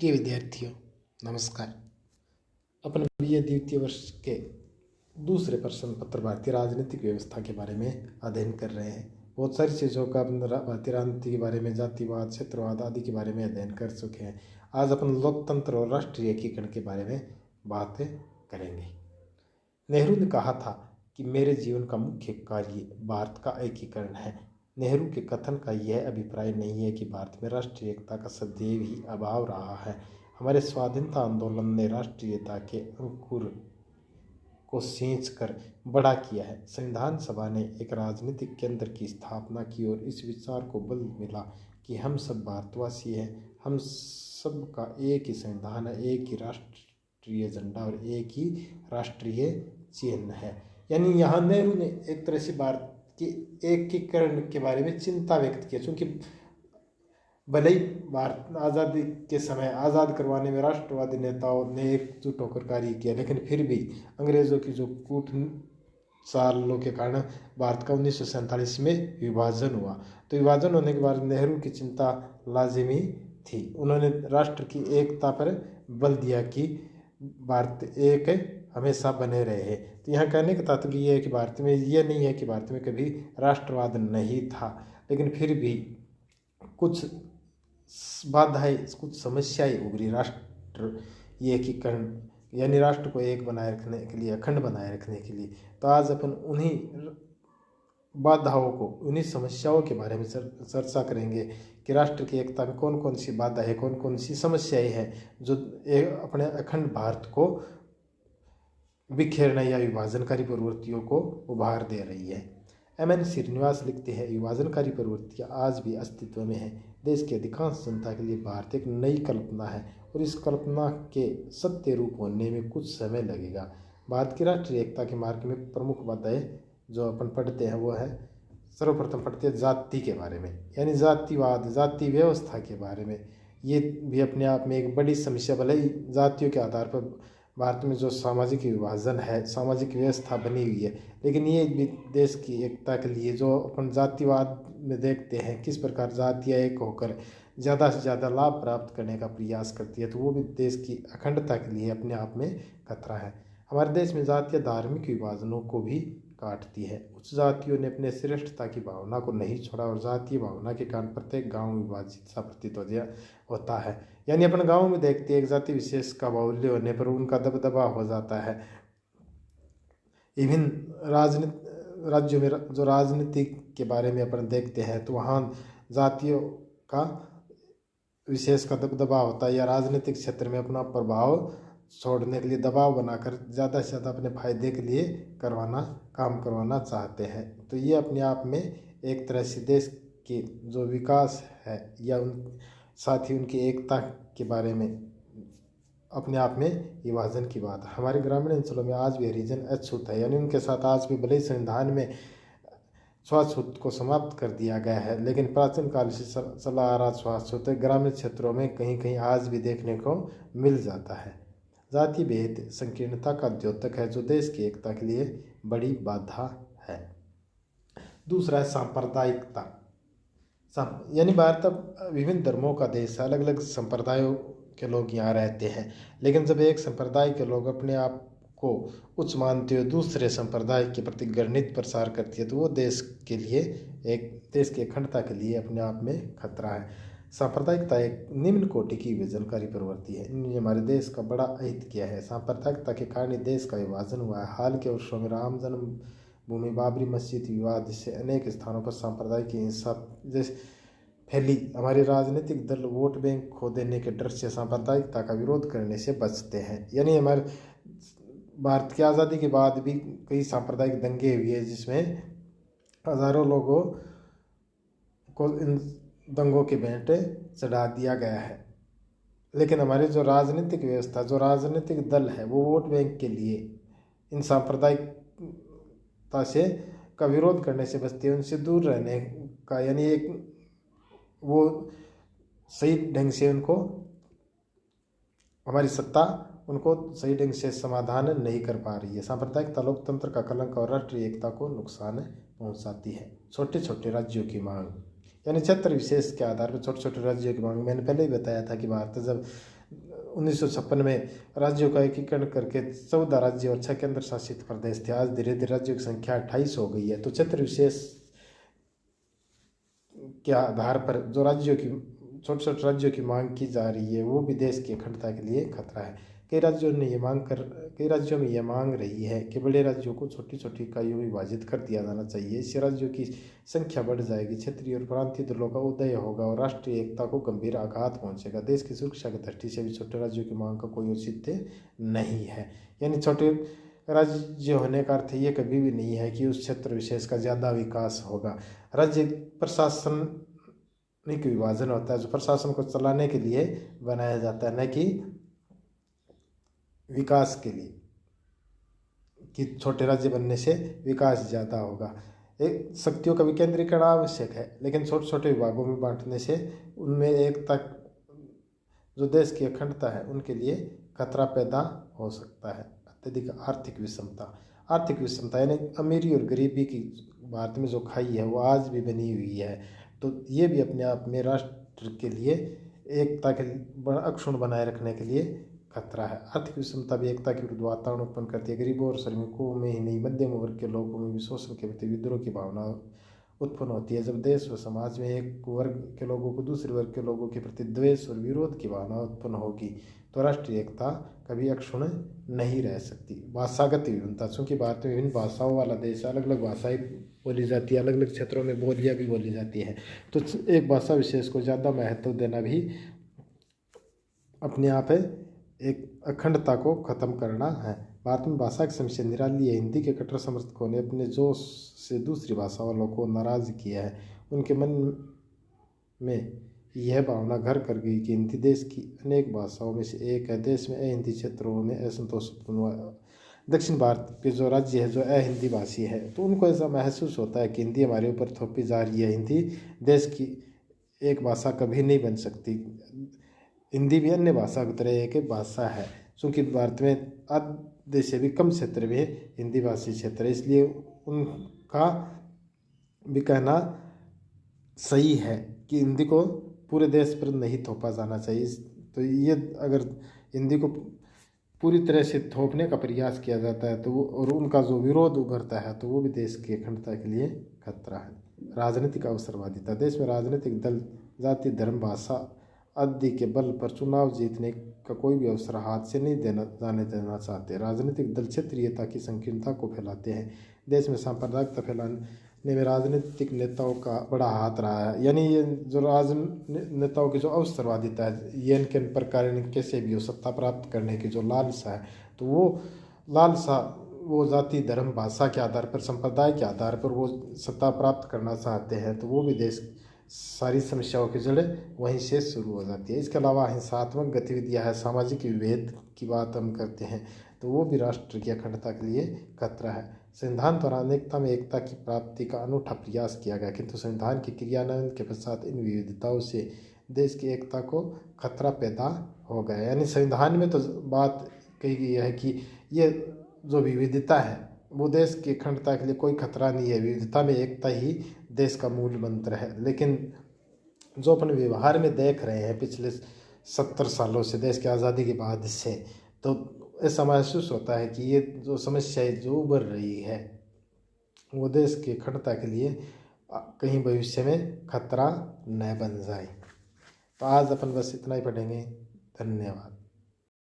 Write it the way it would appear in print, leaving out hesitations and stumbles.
प्रिय विद्यार्थियों, नमस्कार। अपन बीए द्वितीय वर्ष के दूसरे प्रश्न पत्र भारतीय राजनीतिक व्यवस्था के बारे में अध्ययन कर रहे हैं। बहुत सारी चीज़ों का अपन भारतीय राजनीति के बारे में, जातिवाद, क्षेत्रवाद आदि के बारे में अध्ययन कर चुके हैं। आज अपन लोकतंत्र और राष्ट्रीय एकीकरण के बारे में बातें करेंगे। नेहरू ने कहा था कि मेरे जीवन का मुख्य कार्य भारत का एकीकरण है। नेहरू के कथन का यह अभिप्राय नहीं है कि भारत में राष्ट्रीय एकता का सदैव ही अभाव रहा है। हमारे स्वाधीनता आंदोलन ने राष्ट्रीयता के अंकुर को सींच कर बड़ा किया है। संविधान सभा ने एक राजनीतिक केंद्र की स्थापना की और इस विचार को बल मिला कि हम सब भारतवासी हैं, हम सब का एक ही संविधान है, एक ही राष्ट्रीय झंडा और एक ही राष्ट्रीय चिन्ह है। यानी यहाँ नेहरू ने एक तरह से भारत के एकीकरण के बारे में चिंता व्यक्त किया, क्योंकि भले ही भारत आज़ादी के समय आज़ाद करवाने में राष्ट्रवादी नेताओं ने एकजुट होकर कार्य किया, लेकिन फिर भी अंग्रेज़ों की जो कूट चालों के कारण भारत का 1947 में विभाजन हुआ। तो विभाजन होने के बाद नेहरू की चिंता लाजिमी थी। उन्होंने राष्ट्र की एकता पर बल दिया कि भारत एक हमेशा बने रहे। तो यहाँ कहने का तात्पर्य यह है कि भारत में यह नहीं है कि भारत में कभी राष्ट्रवाद नहीं था, लेकिन फिर भी कुछ बाधाएं, कुछ समस्याएं उभरी राष्ट्र एकीकरण यानी राष्ट्र को एक बनाए रखने के लिए, अखंड बनाए रखने के लिए। तो आज अपन उन्हीं बाधाओं को, उन्हीं समस्याओं के बारे में चर्चा करेंगे कि राष्ट्र की एकता में कौन कौन सी बाधा है, कौन कौन सी समस्याएं हैं जो अपने अखंड भारत को बिखेरने या विभाजनकारी प्रवृत्तियों को उभार दे रही है। MN श्रीनिवास लिखते हैं, विभाजनकारी प्रवृत्तियाँ आज भी अस्तित्व में हैं। देश की अधिकांश जनता के लिए भारत एक नई कल्पना है और इस कल्पना के सत्य रूप होने में कुछ समय लगेगा। भारत की राष्ट्रीय एकता के मार्ग में प्रमुख बाधाएं जो अपन पढ़ते हैं वो है, सर्वप्रथम पढ़ते हैं जाति के बारे में, यानी जातिवाद, जाति व्यवस्था के बारे में। ये भी अपने आप में एक बड़ी समस्या, भले ही जातियों के आधार पर भारत में जो सामाजिक विभाजन है, सामाजिक व्यवस्था बनी हुई है, लेकिन ये भी देश की एकता के लिए जो अपन जातिवाद में देखते हैं किस प्रकार जातियाँ एक होकर ज़्यादा से ज़्यादा लाभ प्राप्त करने का प्रयास करती है, तो वो भी देश की अखंडता के लिए अपने आप में खतरा है। हमारे देश में जातीय धार्मिक विभाजनों को भी काटती है। उच्च जातियों ने अपने श्रेष्ठता की भावना को नहीं छोड़ा और जातीय भावना के कारण प्रत्येक गांव विभाजित सा प्रतीत होता है। यानी अपन गांव में देखते हैं एक जाति विशेष का बाहुल्य होने पर उनका दबदबा हो जाता है। विभिन्न राज्यों में जो राजनीति के बारे में अपन देखते हैं तो वहाँ जातियों का विशेष का दबदबा होता है या राजनीतिक क्षेत्र में अपना प्रभाव छोड़ने के लिए दबाव बनाकर ज़्यादा से ज़्यादा अपने फायदे के लिए काम करवाना चाहते हैं। तो ये अपने आप में एक तरह से देश के जो विकास है या साथ ही उनकी एकता के बारे में अपने आप में विभाजन की बात है। हमारे ग्रामीण अंचलों में आज भी हरिजन अछूत है, यानी उनके साथ आज भी भले ही संविधान में छुआछूत को समाप्त कर दिया गया है, लेकिन प्राचीन काल से चला आ रहा छुआछूत ग्रामीण क्षेत्रों में कहीं कहीं आज भी देखने को मिल जाता है। जाति भेद संकीर्णता का द्योतक है जो देश की एकता के लिए बड़ी बाधा है। दूसरा है सांप्रदायिकता, यानी भारत अब विभिन्न धर्मों का देश है, अलग अलग संप्रदायों के लोग यहाँ रहते हैं, लेकिन जब एक संप्रदाय के लोग अपने आप को उच्च मानते हुए दूसरे संप्रदाय के प्रति घृणित प्रसार करती है तो वो देश के लिए, एक देश की अखंडता के लिए अपने आप में खतरा है। सांप्रदायिकता एक निम्न कोटि की विभाजनकारी प्रवृत्ति है। इन्होंने हमारे देश का बड़ा अहित किया है। सांप्रदायिकता के कारण देश का विभाजन हुआ है। हाल के वर्षों में राम जन्मभूमि, बाबरी मस्जिद विवाद, जिससे अनेक स्थानों पर सांप्रदायिक हिंसा जैसे फैली। हमारे राजनीतिक दल वोट बैंक खो देने के डर से सांप्रदायिकता का विरोध करने से बचते हैं। यानी हमारे भारत की आज़ादी के बाद भी कई सांप्रदायिक दंगे हुए हैं जिसमें हजारों लोगों को इन दंगों के भेंट चढ़ा दिया गया है। लेकिन हमारी जो राजनीतिक व्यवस्था, जो राजनीतिक दल है, वो वोट बैंक के लिए इन सांप्रदायिकता से का विरोध करने से बचती है, उनसे दूर रहने का, यानी एक वो सही ढंग से उनको हमारी सत्ता उनको सही ढंग से समाधान नहीं कर पा रही है। सांप्रदायिकता लोकतंत्र का कलंक और राष्ट्रीय एकता को नुकसान पहुंचाती है। छोटे छोटे राज्यों की मांग, यानी क्षेत्र विशेष के आधार पर छोटे छोटे राज्यों की मांग। मैंने पहले ही बताया था कि भारत जब 1956 में राज्यों का एकीकरण करके 14 राज्य और 6 केंद्र शासित प्रदेश थे। आज धीरे धीरे राज्यों की संख्या 28 हो गई है। तो क्षेत्र विशेष के आधार पर जो राज्यों की छोटे छोटे राज्यों की मांग की जा रही है वो भी देश की अखंडता के लिए खतरा है। कई राज्यों में ये मांग रही है कि बड़े राज्यों को छोटी छोटी इकाइयों में विभाजित कर दिया जाना चाहिए। इससे राज्यों की संख्या बढ़ जाएगी, क्षेत्रीय और प्रांतीय दलों का उदय होगा और राष्ट्रीय एकता को गंभीर आघात पहुंचेगा। देश की सुरक्षा की दृष्टि से भी छोटे राज्यों की मांग का कोई औचित्य नहीं है। यानी छोटे राज्य होने का अर्थ ये कभी भी नहीं है कि उस क्षेत्र विशेष का ज़्यादा विकास होगा। राज्य प्रशासनिक विभाजन होता है जो प्रशासन को चलाने के लिए बनाया जाता है, न कि विकास के लिए, कि छोटे राज्य बनने से विकास ज़्यादा होगा। एक शक्तियों का विकेंद्रीकरण आवश्यक है, लेकिन छोटे छोटे विभागों में बांटने से उनमें एकता, जो देश की अखंडता है, उनके लिए खतरा पैदा हो सकता है। अत्यधिक आर्थिक विषमता यानी अमीरी और गरीबी की भारत में जो खाई है वो आज भी बनी हुई है। तो ये भी अपने आप में राष्ट्र के लिए एकता के अक्षुण्ण बनाए रखने के लिए खतरा है। आर्थिक विषमता भी एकता के विरुद्ध वातावरण उत्पन्न करती है। गरीबों और श्रमिकों में ही नहीं, मध्यम वर्ग के लोगों में भी शोषण के प्रति विद्रोह की भावना उत्पन्न होती है। जब देश व समाज में एक वर्ग के लोगों को दूसरे वर्ग के लोगों के प्रति द्वेष और विरोध की भावना उत्पन्न होगी तो राष्ट्रीय एकता कभी अक्षुण्ण नहीं रह सकती। भाषागत विभिन्नता, चूँकि भारत में विभिन्न भाषाओं वाला देश, अलग अलग भाषाएं बोली जाती है, अलग अलग क्षेत्रों में बोलियाँ भी बोली जाती है, तो एक भाषा विशेष को ज़्यादा महत्व देना भी अपने आप एक अखंडता को खत्म करना है। भारत में भाषा की समस्या निराली है। हिंदी के कट्टर समर्थकों ने अपने जोश से दूसरी भाषा वालों को नाराज किया है। उनके मन में यह भावना घर कर गई कि हिंदी देश की अनेक भाषाओं में से एक है। देश में अहिंदी क्षेत्रों में असंतोष उत्पन्न हुआ। दक्षिण भारत के जो राज्य है जो अहिंदी भाषी है, तो उनको ऐसा महसूस होता है कि हिंदी हमारे ऊपर थोपी जा रही है। हिंदी देश की एक भाषा कभी नहीं बन सकती। हिंदी भी अन्य भाषा की तरह एक भाषा है। चूँकि भारत में आधे से भी कम क्षेत्र में हिंदी भाषी क्षेत्र है, इसलिए उनका भी कहना सही है कि हिंदी को पूरे देश पर नहीं थोपा जाना चाहिए। तो ये अगर हिंदी को पूरी तरह से थोपने का प्रयास किया जाता है तो वो, और उनका जो विरोध उभरता है, तो वो भी देश की अखंडता के लिए खतरा है। राजनीतिक अवसरवादिता, देश में राजनीतिक दल जाति, धर्म, भाषा आदि के बल पर चुनाव जीतने का कोई भी अवसर हाथ से नहीं जाने देना चाहते। राजनीतिक दल क्षेत्रीयता की संकीर्णता को फैलाते हैं। देश में सांप्रदायिकता फैलाने में राजनीतिक नेताओं का बड़ा हाथ रहा है। यानी ये जो राजनेताओं की जो अवसरवादिता है, ये इनके प्रकार कैसे भी हो सत्ता प्राप्त करने की जो लालसा है, तो वो लालसा वो जाति, धर्म, भाषा के आधार पर, संप्रदाय के आधार पर वो सत्ता प्राप्त करना चाहते हैं, तो वो भी देश सारी समस्याओं की जड़ें वहीं से शुरू हो जाती है। इसके अलावा हिंसात्मक गतिविधियां है, सामाजिक विभेद की बात हम करते हैं, तो वो भी राष्ट्र की अखंडता के लिए खतरा है। संविधान द्वारा अनेकता में एकता की प्राप्ति का अनूठा प्रयास किया गया, किंतु संविधान के क्रियान्वयन के पश्चात इन विविधताओं से देश की एकता को खतरा पैदा हो गया। यानी संविधान में तो बात कही गई है कि ये जो विविधता है वो देश की अखंडता के लिए कोई खतरा नहीं है, विविधता में एकता ही देश का मूल मंत्र है। लेकिन जो अपन व्यवहार में देख रहे हैं पिछले 70 सालों से, देश की आज़ादी के बाद से, तो ऐसा महसूस होता है कि ये जो समस्याएं जो उभर रही है वो देश की अखंडता के लिए कहीं भविष्य में खतरा न बन जाए। तो आज अपन बस इतना ही पढ़ेंगे। धन्यवाद।